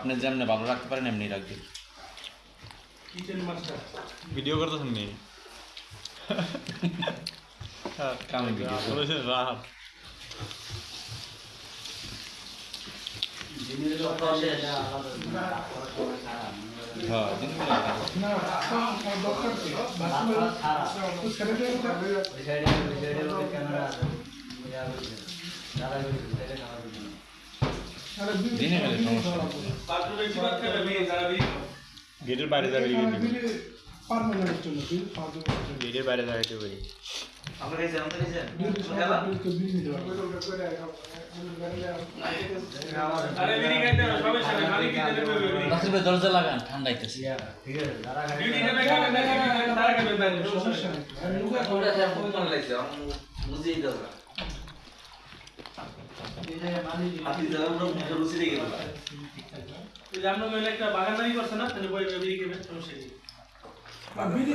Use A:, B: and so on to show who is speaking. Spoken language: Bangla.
A: আপনি যেমনি ভালো রাখতে পারেন এমনি রাখবেন।
B: কিচেন মাস্টার
C: ভিডিও করতেছেন নি?
A: কামে ভিডিও
C: বলেছেন রাহাত
A: হ্যাঁ
B: না দরকার ছিল
A: দিনে গেলে সমস্যা
C: গেটের বাইরে যাবে
B: পার্মানেন্টের জন্য
C: গেটের বাইরে যাইতে পারি
D: আমরা খাইছেন আমরা খাইছেন আরে বিড়ি খাইতে না সবাই সাথে খালি কি দেবে
A: রাখবে দরজা লাগান ঠান্ডা আইতেছে।
D: ঠিক আছে বিড়ি নেবে খাবে না তারা খাবে বাইরে সমস্যা নেই আমি লুকা কোটা যা ফোন করে লাইছে আমি বুঝেই দাও না এটা মালি আপনি যারা আমরা রুচি দিয়ে গেল এই যে আমরা মেলে একটা বাগানদারি করছ না তাহলে বই বিড়ি খাবে সমস্যা নেই বিড়ি